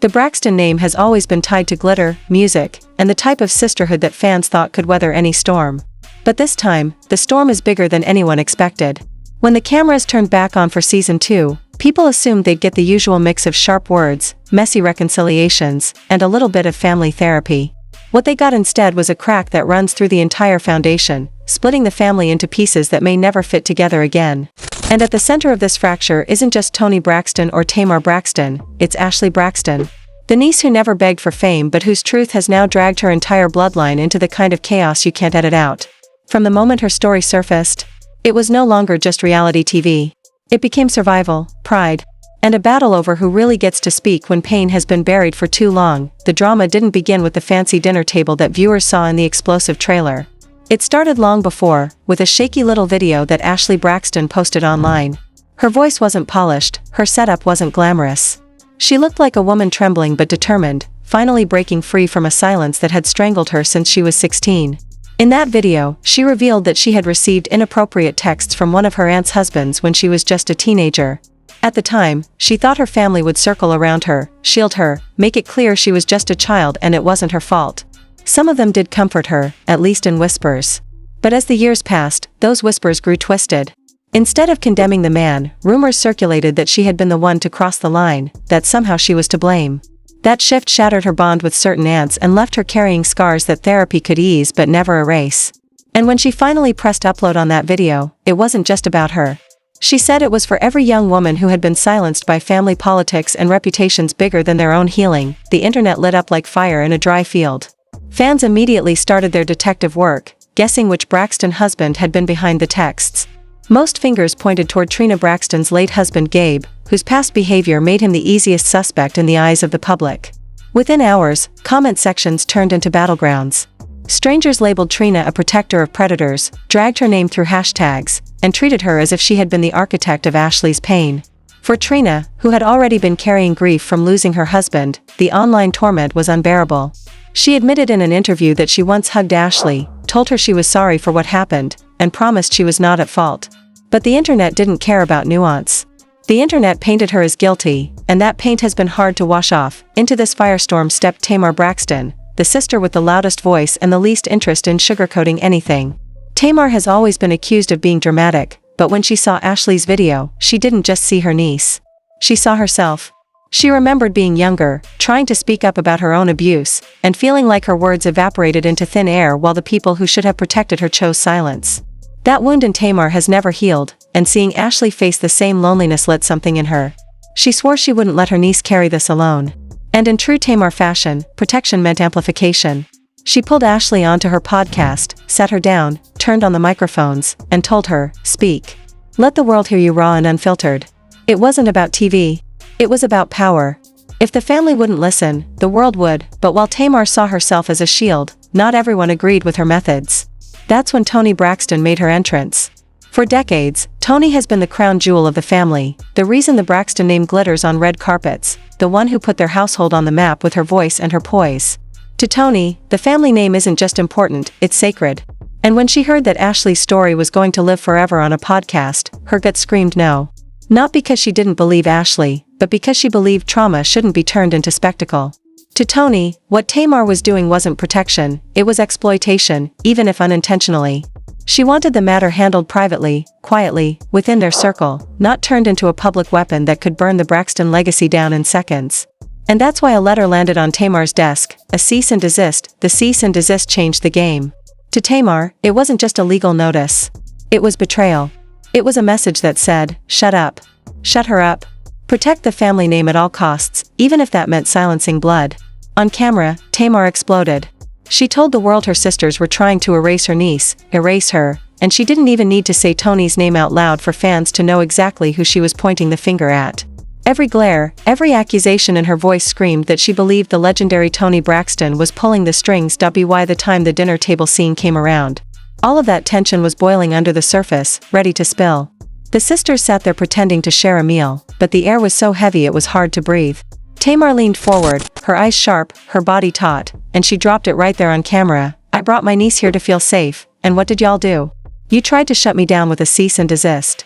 The Braxton name has always been tied to glitter, music, and the type of sisterhood that fans thought could weather any storm. But this time, the storm is bigger than anyone expected. When the cameras turned back on for season 2, people assumed they'd get the usual mix of sharp words, messy reconciliations, and a little bit of family therapy. What they got instead was a crack that runs through the entire foundation, splitting the family into pieces that may never fit together again. And at the center of this fracture isn't just Toni Braxton or Tamar Braxton, it's Ashley Braxton. The niece who never begged for fame but whose truth has now dragged her entire bloodline into the kind of chaos you can't edit out. From the moment her story surfaced, it was no longer just reality TV. It became survival, pride, and a battle over who really gets to speak when pain has been buried for too long. The drama didn't begin with the fancy dinner table that viewers saw in the explosive trailer. It started long before, with a shaky little video that Ashley Braxton posted online. Her voice wasn't polished, her setup wasn't glamorous. She looked like a woman trembling but determined, finally breaking free from a silence that had strangled her since she was 16. In that video, she revealed that she had received inappropriate texts from one of her aunt's husbands when she was just a teenager. At the time, she thought her family would circle around her, shield her, make it clear she was just a child and it wasn't her fault. Some of them did comfort her, at least in whispers. But as the years passed, those whispers grew twisted. Instead of condemning the man, rumors circulated that she had been the one to cross the line, that somehow she was to blame. That shift shattered her bond with certain aunts and left her carrying scars that therapy could ease but never erase. And when she finally pressed upload on that video, it wasn't just about her. She said it was for every young woman who had been silenced by family politics and reputations bigger than their own healing. The internet lit up like fire in a dry field. Fans immediately started their detective work, guessing which Braxton husband had been behind the texts. Most fingers pointed toward Trina Braxton's late husband Gabe, whose past behavior made him the easiest suspect in the eyes of the public. Within hours, comment sections turned into battlegrounds. Strangers labeled Trina a protector of predators, dragged her name through hashtags, and treated her as if she had been the architect of Ashley's pain. For Trina, who had already been carrying grief from losing her husband, the online torment was unbearable. She admitted in an interview that she once hugged Ashley, told her she was sorry for what happened, and promised she was not at fault. But the internet didn't care about nuance. The internet painted her as guilty, and that paint has been hard to wash off. Into this firestorm stepped Tamar Braxton, the sister with the loudest voice and the least interest in sugarcoating anything. Tamar has always been accused of being dramatic, but when she saw Ashley's video, she didn't just see her niece. She saw herself. She remembered being younger, trying to speak up about her own abuse, and feeling like her words evaporated into thin air while the people who should have protected her chose silence. That wound in Tamar has never healed, and seeing Ashley face the same loneliness lit something in her. She swore she wouldn't let her niece carry this alone. And in true Tamar fashion, protection meant amplification. She pulled Ashley onto her podcast, sat her down, turned on the microphones, and told her, "Speak. Let the world hear you raw and unfiltered." It wasn't about TV. It was about power. If the family wouldn't listen, the world would, but while Tamar saw herself as a shield, not everyone agreed with her methods. That's when Toni Braxton made her entrance. For decades, Toni has been the crown jewel of the family, the reason the Braxton name glitters on red carpets, the one who put their household on the map with her voice and her poise. To Toni, the family name isn't just important, it's sacred. And when she heard that Ashley's story was going to live forever on a podcast, her gut screamed no. Not because she didn't believe Ashley, but because she believed trauma shouldn't be turned into spectacle. To Toni, what Tamar was doing wasn't protection, it was exploitation, even if unintentionally. She wanted the matter handled privately, quietly, within their circle, not turned into a public weapon that could burn the Braxton legacy down in seconds. And that's why a letter landed on Tamar's desk, a cease and desist. The cease and desist changed the game. To Tamar, it wasn't just a legal notice. It was betrayal. It was a message that said, shut up. Shut her up. Protect the family name at all costs, even if that meant silencing blood. On camera, Tamar exploded. She told the world her sisters were trying to erase her niece, erase her, and she didn't even need to say Toni's name out loud for fans to know exactly who she was pointing the finger at. Every glare, every accusation in her voice screamed that she believed the legendary Toni Braxton was pulling the strings. By the time the dinner table scene came around, all of that tension was boiling under the surface, ready to spill. The sisters sat there pretending to share a meal, but the air was so heavy it was hard to breathe. Tamar leaned forward, her eyes sharp, her body taut, and she dropped it right there on camera. I brought my niece here to feel safe, and what did y'all do? You tried to shut me down with a cease and desist.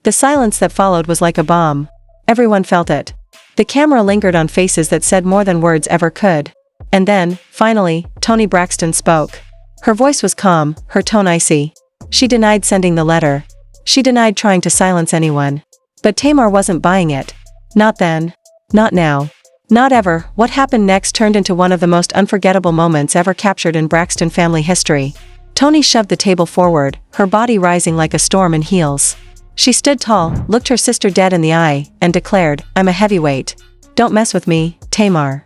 The silence that followed was like a bomb. Everyone felt it. The camera lingered on faces that said more than words ever could. And then, finally, Toni Braxton spoke. Her voice was calm, her tone icy. She denied sending the letter. She denied trying to silence anyone. But Tamar wasn't buying it. Not then. Not now. Not ever. What happened next turned into one of the most unforgettable moments ever captured in Braxton family history. Toni shoved the table forward, her body rising like a storm in heels. She stood tall, looked her sister dead in the eye, and declared, "I'm a heavyweight. Don't mess with me, Tamar."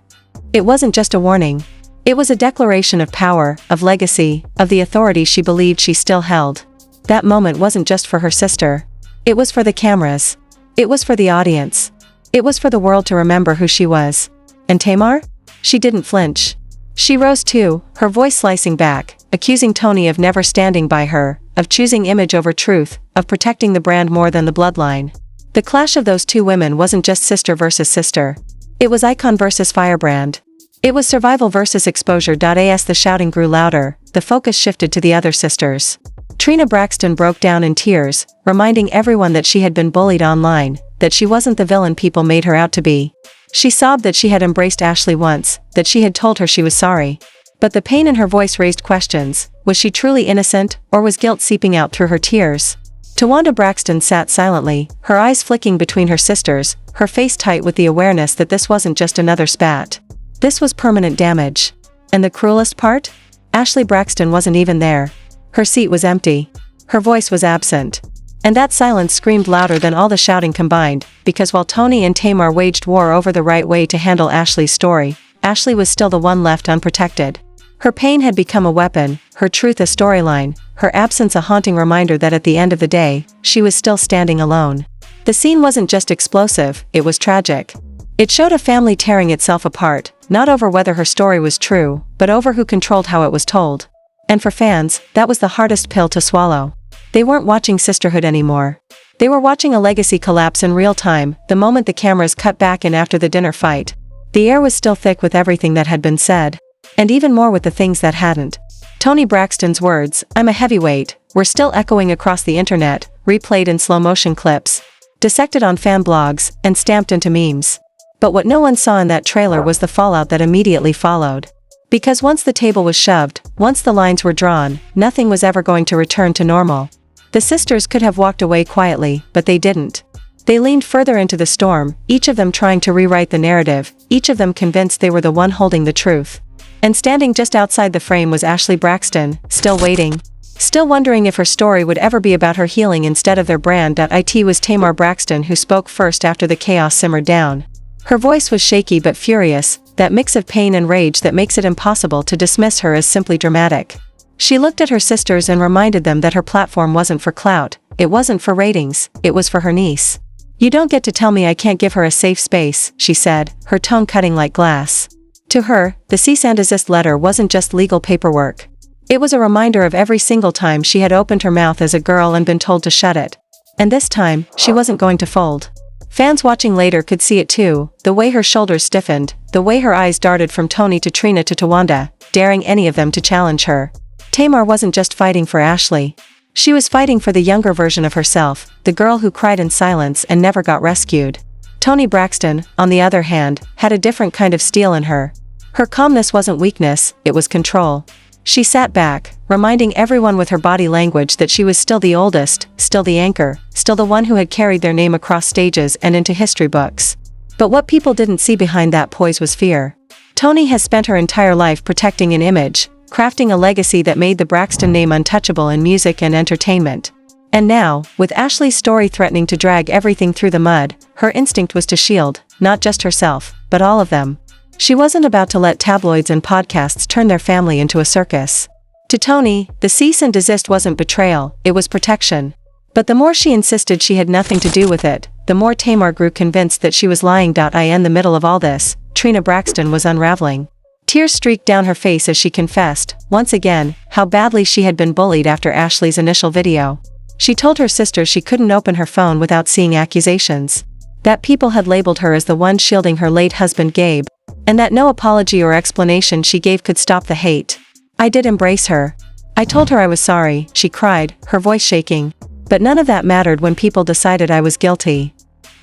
It wasn't just a warning. It was a declaration of power, of legacy, of the authority she believed she still held. That moment wasn't just for her sister. It was for the cameras. It was for the audience. It was for the world to remember who she was. And Tamar? She didn't flinch. She rose too, her voice slicing back, accusing Toni of never standing by her, of choosing image over truth, of protecting the brand more than the bloodline. The clash of those two women wasn't just sister versus sister. It was icon versus firebrand. It was survival versus exposure. As the shouting grew louder, the focus shifted to the other sisters. Trina Braxton broke down in tears, reminding everyone that she had been bullied online, that she wasn't the villain people made her out to be. She sobbed that she had embraced Ashley once, that she had told her she was sorry. But the pain in her voice raised questions. Was she truly innocent, or was guilt seeping out through her tears? Towanda Braxton sat silently, her eyes flicking between her sisters, her face tight with the awareness that this wasn't just another spat. This was permanent damage. And the cruelest part? Ashley Braxton wasn't even there. Her seat was empty. Her voice was absent. And that silence screamed louder than all the shouting combined, because while Toni and Tamar waged war over the right way to handle Ashley's story, Ashley was still the one left unprotected. Her pain had become a weapon, her truth a storyline, her absence a haunting reminder that at the end of the day, she was still standing alone. The scene wasn't just explosive, it was tragic. It showed a family tearing itself apart, not over whether her story was true, but over who controlled how it was told. And for fans, that was the hardest pill to swallow. They weren't watching sisterhood anymore. They were watching a legacy collapse in real time, the moment the cameras cut back in after the dinner fight. The air was still thick with everything that had been said. And even more with the things that hadn't. Toni Braxton's words, "I'm a heavyweight," were still echoing across the internet, replayed in slow-motion clips, dissected on fan blogs, and stamped into memes. But what no one saw in that trailer was the fallout that immediately followed. Because once the table was shoved, once the lines were drawn, nothing was ever going to return to normal. The sisters could have walked away quietly, but they didn't. They leaned further into the storm, each of them trying to rewrite the narrative, each of them convinced they were the one holding the truth. And standing just outside the frame was Ashley Braxton, still waiting. Still wondering if her story would ever be about her healing instead of their brand. It was Tamar Braxton who spoke first after the chaos simmered down. Her voice was shaky but furious, that mix of pain and rage that makes it impossible to dismiss her as simply dramatic. She looked at her sisters and reminded them that her platform wasn't for clout, it wasn't for ratings, it was for her niece. "You don't get to tell me I can't give her a safe space," she said, her tone cutting like glass. To her, the cease and desist letter wasn't just legal paperwork. It was a reminder of every single time she had opened her mouth as a girl and been told to shut it. And this time, she wasn't going to fold. Fans watching later could see it too, the way her shoulders stiffened, the way her eyes darted from Toni to Trina to Towanda, daring any of them to challenge her. Tamar wasn't just fighting for Ashley. She was fighting for the younger version of herself, the girl who cried in silence and never got rescued. Toni Braxton, on the other hand, had a different kind of steel in her. Her calmness wasn't weakness, it was control. She sat back, reminding everyone with her body language that she was still the oldest, still the anchor, still the one who had carried their name across stages and into history books. But what people didn't see behind that poise was fear. Toni has spent her entire life protecting an image, crafting a legacy that made the Braxton name untouchable in music and entertainment. And now, with Ashley's story threatening to drag everything through the mud, her instinct was to shield, not just herself, but all of them. She wasn't about to let tabloids and podcasts turn their family into a circus. To Toni, the cease and desist wasn't betrayal, it was protection. But the more she insisted she had nothing to do with it, the more Tamar grew convinced that she was lying. In the middle of all this, Trina Braxton was unraveling. Tears streaked down her face as she confessed, once again, how badly she had been bullied after Ashley's initial video. She told her sister she couldn't open her phone without seeing accusations. That people had labeled her as the one shielding her late husband Gabe, and that no apology or explanation she gave could stop the hate. "I did embrace her. I told her I was sorry," she cried, her voice shaking. "But none of that mattered when people decided I was guilty.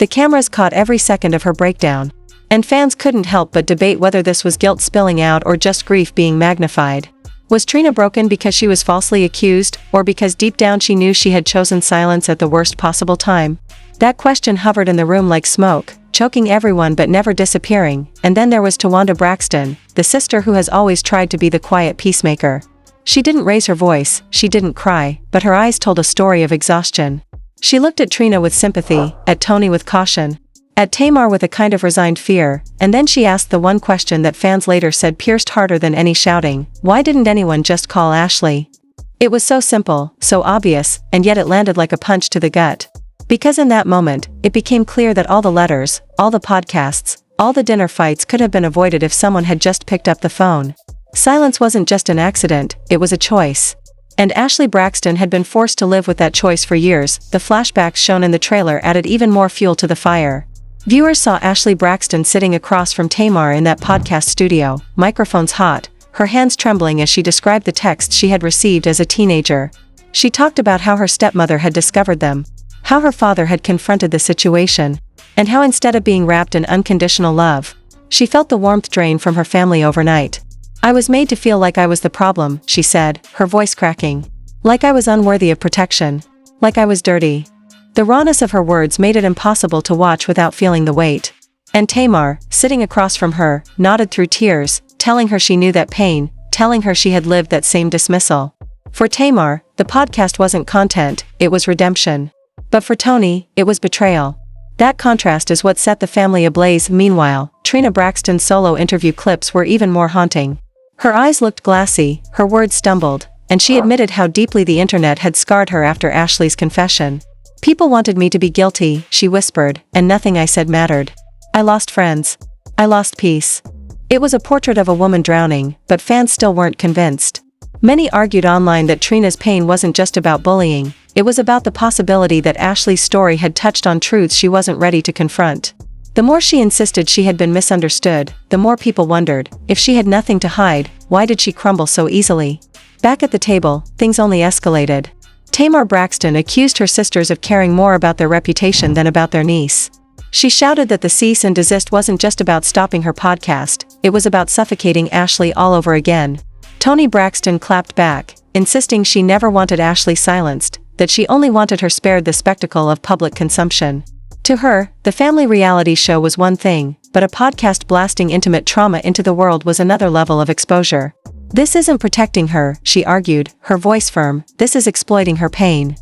The cameras caught every second of her breakdown. And fans couldn't help but debate whether this was guilt spilling out or just grief being magnified. Was Trina broken because she was falsely accused, or because deep down she knew she had chosen silence at the worst possible time? That question hovered in the room like smoke, choking everyone but never disappearing. And then there was Toni Braxton, the sister who has always tried to be the quiet peacemaker. She didn't raise her voice, she didn't cry, but her eyes told a story of exhaustion. She looked at Trina with sympathy, at Toni with caution, at Tamar with a kind of resigned fear, and then she asked the one question that fans later said pierced harder than any shouting: why didn't anyone just call Ashley? It was so simple, so obvious, and yet it landed like a punch to the gut. Because in that moment, it became clear that all the letters, all the podcasts, all the dinner fights could have been avoided if someone had just picked up the phone. Silence wasn't just an accident, it was a choice. And Ashley Braxton had been forced to live with that choice for years. The flashbacks shown in the trailer added even more fuel to the fire. Viewers saw Ashley Braxton sitting across from Tamar in that podcast studio, microphones hot, her hands trembling as she described the texts she had received as a teenager. She talked about how her stepmother had discovered them, how her father had confronted the situation, and how instead of being wrapped in unconditional love, she felt the warmth drain from her family overnight. I was made to feel like I was the problem, she said, her voice cracking. Like I was unworthy of protection. Like I was dirty. The rawness of her words made it impossible to watch without feeling the weight. And Tamar, sitting across from her, nodded through tears, telling her she knew that pain, telling her she had lived that same dismissal. For Tamar, the podcast wasn't content, it was redemption. But for Toni, it was betrayal. That contrast is what set the family ablaze. Meanwhile, Toni Braxton's solo interview clips were even more haunting. Her eyes looked glassy, her words stumbled, and she admitted how deeply the internet had scarred her after Ashley's confession. People wanted me to be guilty, she whispered, and nothing I said mattered. I lost friends. I lost peace. It was a portrait of a woman drowning, but fans still weren't convinced. Many argued online that Trina's pain wasn't just about bullying, it was about the possibility that Ashley's story had touched on truths she wasn't ready to confront. The more she insisted she had been misunderstood, the more people wondered, if she had nothing to hide, why did she crumble so easily? Back at the table, things only escalated. Tamar Braxton accused her sisters of caring more about their reputation than about their niece. She shouted that the cease and desist wasn't just about stopping her podcast, it was about suffocating Ashley all over again. Toni Braxton clapped back, insisting she never wanted Ashley silenced, that she only wanted her spared the spectacle of public consumption. To her, the family reality show was one thing, but a podcast blasting intimate trauma into the world was another level of exposure. This isn't protecting her, she argued, her voice firm, this is exploiting her pain.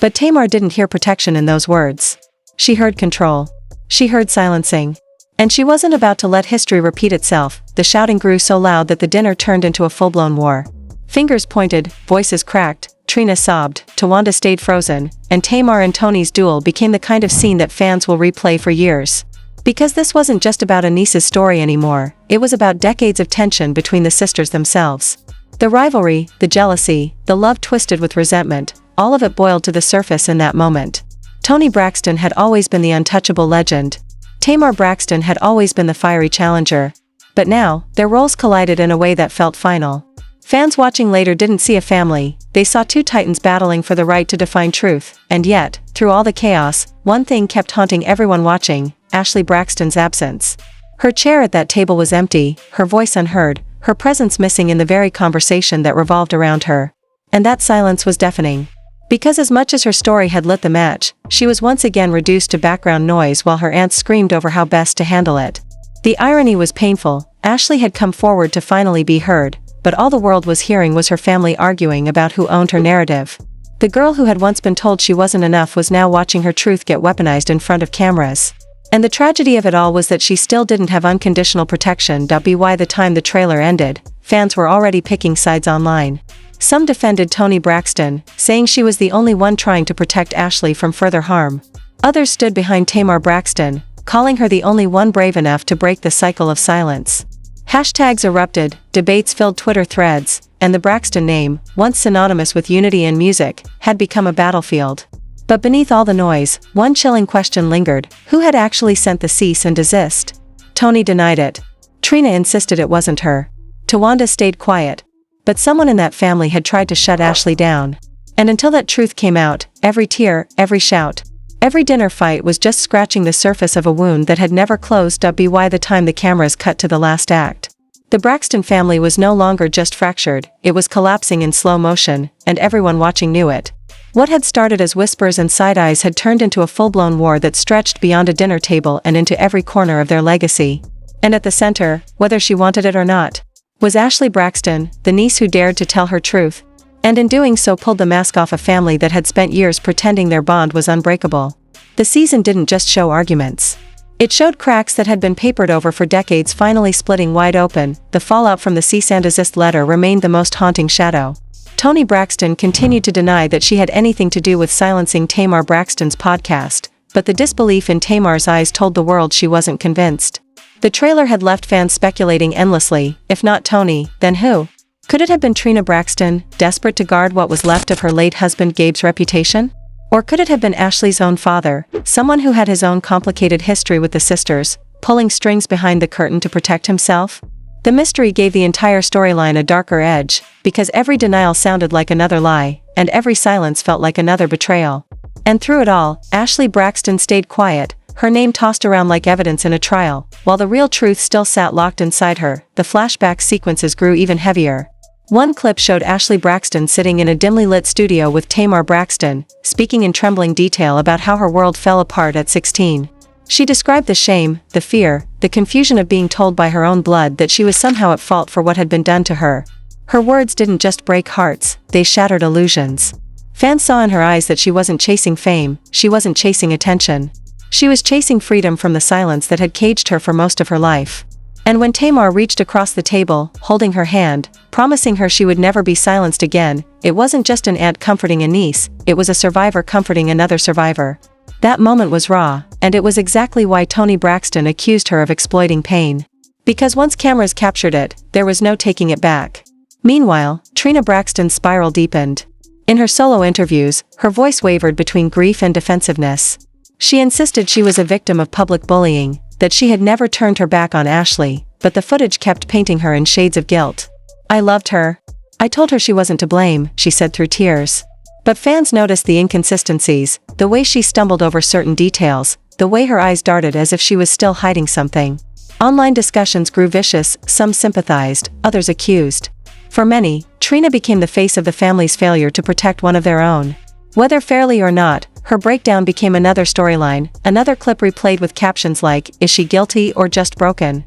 But Tamar didn't hear protection in those words. She heard control. She heard silencing. And she wasn't about to let history repeat itself. The shouting grew so loud that the dinner turned into a full-blown war. Fingers pointed, voices cracked, Trina sobbed, Towanda stayed frozen, and Tamar and Toni's duel became the kind of scene that fans will replay for years. Because this wasn't just about a niece's story anymore, it was about decades of tension between the sisters themselves. The rivalry, the jealousy, the love twisted with resentment, all of it boiled to the surface in that moment. Toni Braxton had always been the untouchable legend. Tamar Braxton had always been the fiery challenger. But now, their roles collided in a way that felt final. Fans watching later didn't see a family, they saw two titans battling for the right to define truth, and yet, through all the chaos, one thing kept haunting everyone watching: Ashley Braxton's absence. Her chair at that table was empty, her voice unheard, her presence missing in the very conversation that revolved around her. And that silence was deafening. Because as much as her story had lit the match, she was once again reduced to background noise while her aunts screamed over how best to handle it. The irony was painful. Ashley had come forward to finally be heard, but all the world was hearing was her family arguing about who owned her narrative. The girl who had once been told she wasn't enough was now watching her truth get weaponized in front of cameras. And the tragedy of it all was that she still didn't have unconditional protection. By the time the trailer ended, fans were already picking sides online. Some defended Toni Braxton, saying she was the only one trying to protect Ashley from further harm. Others stood behind Tamar Braxton, calling her the only one brave enough to break the cycle of silence. Hashtags erupted, debates filled Twitter threads, and the Braxton name, once synonymous with unity and music, had become a battlefield. But beneath all the noise, one chilling question lingered: who had actually sent the cease and desist? Toni denied it. Trina insisted it wasn't her. Towanda stayed quiet. But someone in that family had tried to shut Ashley down. And until that truth came out, every tear, every shout, Every dinner fight was just scratching the surface of a wound that had never closed up by the time the cameras cut to the last act. The Braxton family was no longer just fractured, it was collapsing in slow motion, and everyone watching knew it. What had started as whispers and side-eyes had turned into a full-blown war that stretched beyond a dinner table and into every corner of their legacy. And at the center, whether she wanted it or not, was Ashley Braxton, the niece who dared to tell her truth, and in doing so pulled the mask off a family that had spent years pretending their bond was unbreakable. The season didn't just show arguments. It showed cracks that had been papered over for decades finally splitting wide open. The fallout from the cease and desist letter remained the most haunting shadow. Toni Braxton continued to deny that she had anything to do with silencing Tamar Braxton's podcast, but the disbelief in Tamar's eyes told the world she wasn't convinced. The trailer had left fans speculating endlessly. If not Toni, then who? Could it have been Trina Braxton, desperate to guard what was left of her late husband Gabe's reputation? Or could it have been Ashley's own father, someone who had his own complicated history with the sisters, pulling strings behind the curtain to protect himself? The mystery gave the entire storyline a darker edge, because every denial sounded like another lie, and every silence felt like another betrayal. And through it all, Ashley Braxton stayed quiet, her name tossed around like evidence in a trial, while the real truth still sat locked inside her. The flashback sequences grew even heavier. One clip showed Ashley Braxton sitting in a dimly lit studio with Tamar Braxton, speaking in trembling detail about how her world fell apart at 16. She described the shame, the fear, the confusion of being told by her own blood that she was somehow at fault for what had been done to her. Her words didn't just break hearts, they shattered illusions. Fans saw in her eyes that she wasn't chasing fame, she wasn't chasing attention. She was chasing freedom from the silence that had caged her for most of her life. And when Tamar reached across the table, holding her hand, promising her she would never be silenced again, it wasn't just an aunt comforting a niece, it was a survivor comforting another survivor. That moment was raw, and it was exactly why Toni Braxton accused her of exploiting pain. Because once cameras captured it, there was no taking it back. Meanwhile, Trina Braxton's spiral deepened. In her solo interviews, her voice wavered between grief and defensiveness. She insisted she was a victim of public bullying, that she had never turned her back on Ashley, but the footage kept painting her in shades of guilt. "I loved her. I told her she wasn't to blame," she said through tears. But fans noticed the inconsistencies, the way she stumbled over certain details, the way her eyes darted as if she was still hiding something. Online discussions grew vicious, some sympathized, others accused. For many, Trina became the face of the family's failure to protect one of their own. Whether fairly or not, her breakdown became another storyline, another clip replayed with captions like, "Is she guilty or just broken?"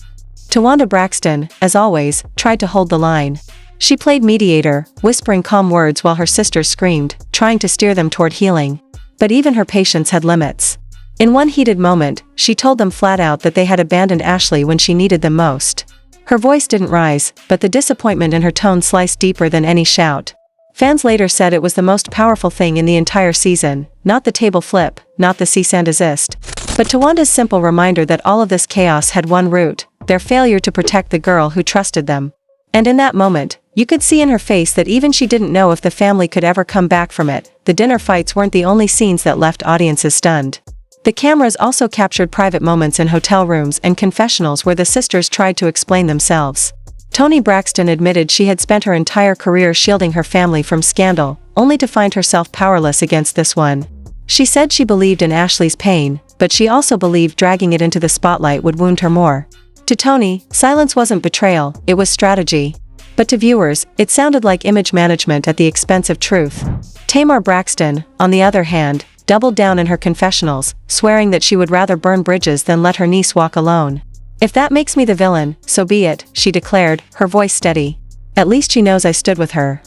Tawanda Braxton, as always, tried to hold the line. She played mediator, whispering calm words while her sisters screamed, trying to steer them toward healing. But even her patience had limits. In one heated moment, she told them flat out that they had abandoned Ashley when she needed them most. Her voice didn't rise, but the disappointment in her tone sliced deeper than any shout. Fans later said it was the most powerful thing in the entire season, not the table flip, not the cease and desist, but Tawanda's simple reminder that all of this chaos had one root, their failure to protect the girl who trusted them. And in that moment, you could see in her face that even she didn't know if the family could ever come back from it. The dinner fights weren't the only scenes that left audiences stunned. The cameras also captured private moments in hotel rooms and confessionals where the sisters tried to explain themselves. Toni Braxton admitted she had spent her entire career shielding her family from scandal, only to find herself powerless against this one. She said she believed in Ashley's pain, but she also believed dragging it into the spotlight would wound her more. To Toni, silence wasn't betrayal, it was strategy. But to viewers, it sounded like image management at the expense of truth. Tamar Braxton, on the other hand, doubled down in her confessionals, swearing that she would rather burn bridges than let her niece walk alone. "If that makes me the villain, so be it," she declared, her voice steady. "At least she knows I stood with her."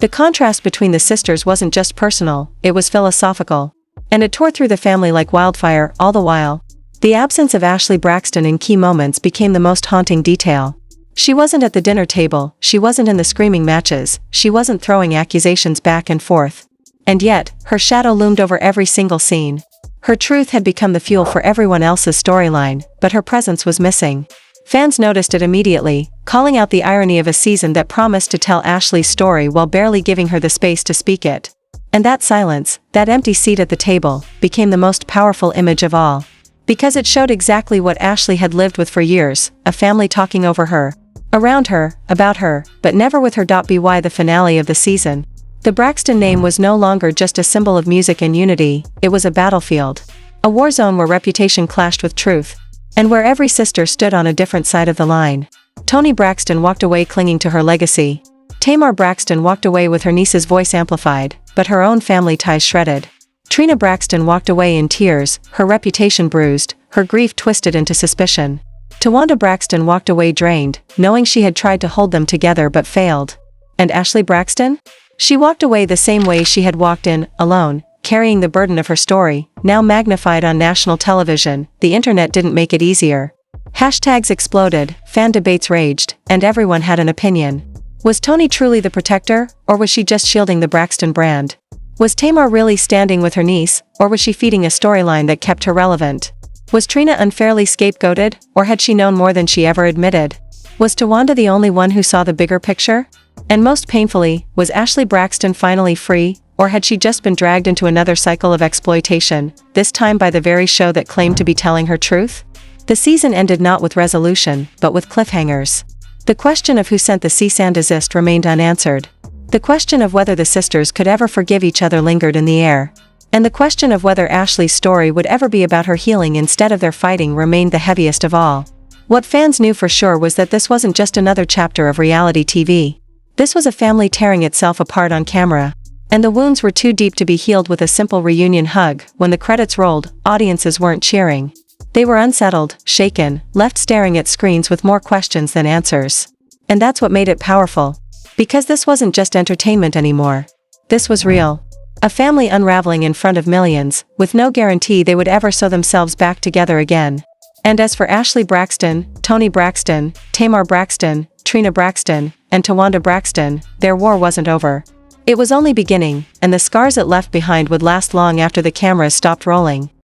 The contrast between the sisters wasn't just personal, it was philosophical. And it tore through the family like wildfire. All the while, the absence of Ashley Braxton in key moments became the most haunting detail. She wasn't at the dinner table, she wasn't in the screaming matches, she wasn't throwing accusations back and forth. And yet, her shadow loomed over every single scene. Her truth had become the fuel for everyone else's storyline, but her presence was missing. Fans noticed it immediately, calling out the irony of a season that promised to tell Ashley's story while barely giving her the space to speak it. And that silence, that empty seat at the table, became the most powerful image of all. Because it showed exactly what Ashley had lived with for years, a family talking over her, around her, about her, but never with her. By the finale of the season, The Braxton name was no longer just a symbol of music and unity, it was a battlefield. A war zone where reputation clashed with truth, and where every sister stood on a different side of the line. Toni Braxton walked away clinging to her legacy. Tamar Braxton walked away with her niece's voice amplified, but her own family ties shredded. Trina Braxton walked away in tears, her reputation bruised, her grief twisted into suspicion. Towanda Braxton walked away drained, knowing she had tried to hold them together but failed. And Ashley Braxton? She walked away the same way she had walked in, alone, carrying the burden of her story, now magnified on national television. The internet didn't make it easier. Hashtags exploded, fan debates raged, and everyone had an opinion. Was Toni truly the protector, or was she just shielding the Braxton brand? Was Tamar really standing with her niece, or was she feeding a storyline that kept her relevant? Was Trina unfairly scapegoated, or had she known more than she ever admitted? Was Towanda the only one who saw the bigger picture? And most painfully, was Ashley Braxton finally free, or had she just been dragged into another cycle of exploitation, this time by the very show that claimed to be telling her truth? The season ended not with resolution, but with cliffhangers. The question of who sent the cease and desist remained unanswered. The question of whether the sisters could ever forgive each other lingered in the air. And the question of whether Ashley's story would ever be about her healing instead of their fighting remained the heaviest of all. What fans knew for sure was that this wasn't just another chapter of reality TV. This was a family tearing itself apart on camera. And the wounds were too deep to be healed with a simple reunion hug. When the credits rolled, audiences weren't cheering. They were unsettled, shaken, left staring at screens with more questions than answers. And that's what made it powerful. Because this wasn't just entertainment anymore. This was real. A family unraveling in front of millions, with no guarantee they would ever sew themselves back together again. And as for Ashley Braxton, Toni Braxton, Tamar Braxton, Trina Braxton, and Towanda Braxton, their war wasn't over. It was only beginning, and the scars it left behind would last long after the cameras stopped rolling.